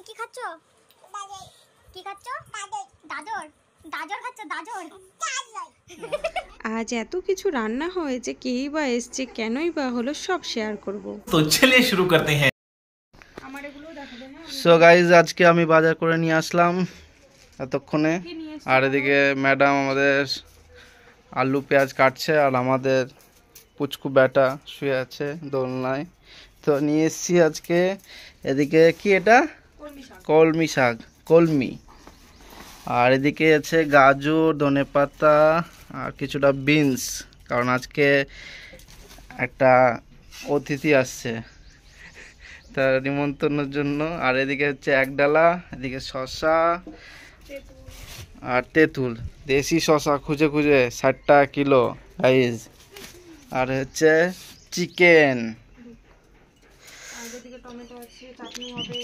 কি খাচ্ছো? কি খাচ্ছো? গাজর। গাজর খাচ্ছো? গাজর। আজ এত কিছু রান্না হয়েছে, কেই বা এসছে, কেনই বা হলো, সব শেয়ার করব। তো চলিए শুরু করতে हैं। আমার এগুলো দেখাবে না। সো গাইজ, আজকে আমি বাজার করে নিয়ে আসলাম এতক্ষণে। আর এদিকে ম্যাডাম আমাদের আলু পেঁয়াজ কাটছে, আর আমাদের পুচকু বেটা শুয়ে আছে দোলনায়। তো নিয়ে এসছি আজকে এদিকে কি এটা কলমি শাক, কলমি। আর এদিকে আছে গাজর, ধনেপাতা আর কিছুটা বিনস, কারণ আজকে একটা অতিথি আসছে তার নিমন্ত্রণের জন্য। আর এদিকে হচ্ছে এক ডালা, এদিকে শসা আর তেঁতুল, দেশি শসা খুঁজে খুঁজে 60 টাকা কিলো গাইজ। আর হচ্ছে চিকেন,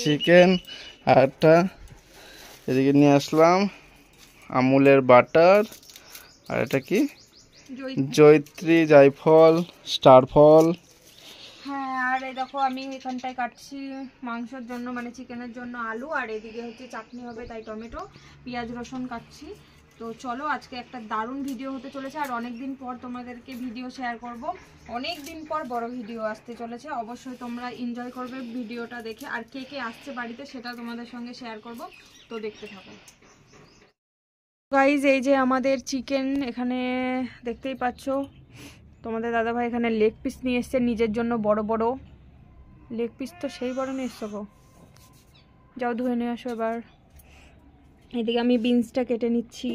চিকেন। আর একটা এদিকে নিয়ে আসলাম আমুলের বাটার। আর এটা কি জয়িত্রী, জায়ফল, স্টার ফল। হ্যাঁ, আর এই দেখো আমি এখানটায় কাটছি মাংসের জন্য, মানে চিকেনের জন্য আলু, আর এদিকে হচ্ছে চাটনি হবে তাই টমেটো, পেঁয়াজ, রসুন কাটছি। তো চলো, আজকে একটা দারুণ ভিডিও হতে চলেছে, আর অনেক দিন পর তোমাদেরকে ভিডিও শেয়ার করব। অনেক দিন পর বড় ভিডিও আসতে চলেছে, অবশ্যই তোমরা এনজয় করবে ভিডিওটা দেখে। আর কে কে আসছে বাড়িতে সেটা তোমাদের সঙ্গে শেয়ার করব, তো দেখতে থাকো। গাইজ, এই যে আমাদের চিকেন এখানে দেখতেই পাচ্ছো। তোমাদের দাদাভাই এখানে লেগ পিস নিয়ে এসছে নিজের জন্য, বড় বড় লেগ পিস। তো সেই বড় নিয়ে এসছো গো, যাও ধুয়ে নিয়ে আসো এবার। এদিকে আমি বিনসটা কেটে নিচ্ছি।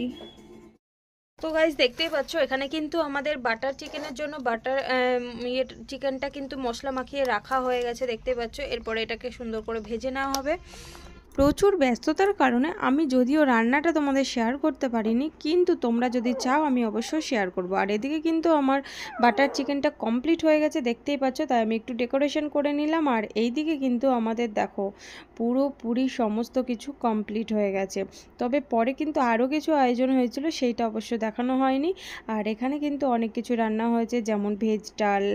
তো গাইজ, দেখতেই পাচ্ছ এখানে কিন্তু আমাদের বাটার চিকেনের জন্য চিকেনটা কিন্তু মশলা মাখিয়ে রাখা হয়ে গেছে, দেখতেই পাচ্ছ। এরপরে এটাকে সুন্দর করে ভেজে নেওয়া হবে। প্রচুর ব্যস্ততার কারণে আমি যদিও রান্নাটা তোমাদের শেয়ার করতে পারিনি, কিন্তু তোমরা যদি চাও আমি অবশ্যই শেয়ার করব। আর এদিকে কিন্তু আমার বাটার চিকেনটা কমপ্লিট হয়ে গেছে, দেখতেই পাচ্ছ, তাই আমি একটু ডেকোরেশন করে নিলাম। আর এইদিকে কিন্তু আমাদের দেখো পুরোপুরি সমস্ত কিছু কমপ্লিট হয়ে গেছে। তবে পরে কিন্তু আরও কিছু আয়োজন হয়েছিল, সেইটা অবশ্য দেখানো হয়নি। আর এখানে কিন্তু অনেক কিছু রান্না হয়েছে, যেমন ভেজ ডাল,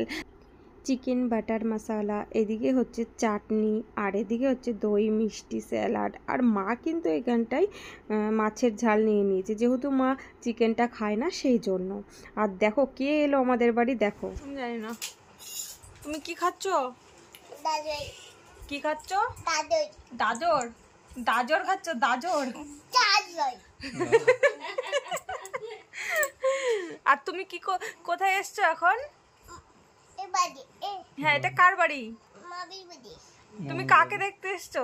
চিকেন বাটার মশালা, এদিকে হচ্ছে চাটনি, আর এদিকে হচ্ছে দই মিষ্টি, স্যালাড। আর মা কিন্তু এখানটায় মাছের ঝাল নিয়ে নিয়েছে, যেহেতু মা চিকেনটা খায় না সেই জন্য। আর দেখো কে এলো আমাদের বাড়ি, দেখো। জানি না তুমি কি খাচ্ছ? কি খাচ্ছ? গাজর। গাজর খাচ্ছ? গাজর। আর তুমি কি কোথায় এসছো এখন? হ্যাঁ, এটা কার বাড়ি? তুমি কাকে দেখতে এসছো?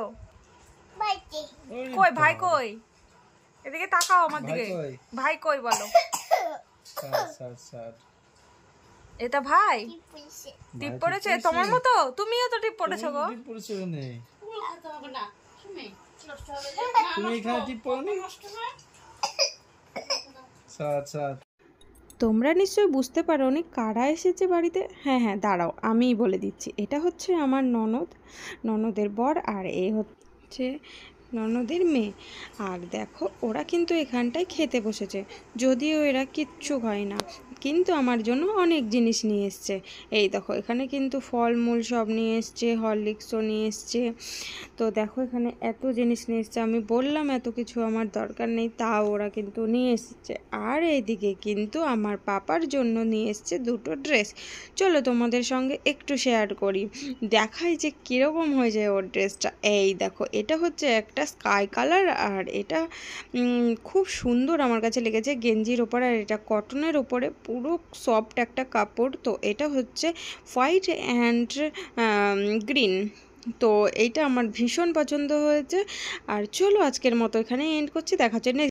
কই ভাই কই? এদিকে তাকাও আমার দিকে। ভাই কই বলো? এটা ভাই টিপ পড়েছে তোমার মতো? তুমিও তো টিপ পড়েছো গো। তুমি এখানে টিপ পড়নি? তোমরা নিশ্চয়ই বুঝতে পারোনি কারা এসেছে বাড়িতে। হ্যাঁ, দাঁড়াও আমিই বলে দিচ্ছি। এটা হচ্ছে আমার ননদের বর, আর এ হচ্ছে ননদের মেয়ে। আর দেখো ওরা কিন্তু এখানটায় খেতে বসেছে, যদিও এরা কিচ্ছু খায় না, কিন্তু আমার জন্য অনেক জিনিস নিয়ে এসছে। এই দেখো এখানে কিন্তু ফলমূল সব নিয়ে এসছে, হরলিক্সও নিয়ে এসছে। তো দেখো এখানে এত জিনিস নিয়ে এসছে, আমি বললাম এত কিছু আমার দরকার নেই, তাও ওরা কিন্তু নিয়ে এসছে। আর এইদিকে কিন্তু আমার পাপার জন্য নিয়ে এসছে দুটো ড্রেস। চলো তোমাদের সঙ্গে একটু শেয়ার করি, দেখাই যে কীরকম হয়ে যায় ওর ড্রেসটা। এই দেখো এটা হচ্ছে একটা স্কাই কালার, আর এটা খুব সুন্দর আমার কাছে লেগেছে গেঞ্জির ওপর। আর এটা কটনের ওপরে পুরো সফট একটা কাপড়। তো এটা হচ্ছে হোয়াইট অ্যান্ড গ্রিন। তো এইটা আমার ভীষণ পছন্দ হয়েছে। আর চলো আজকের মতো এখানে এন্ড করছি, দেখা হচ্ছে নেক্সট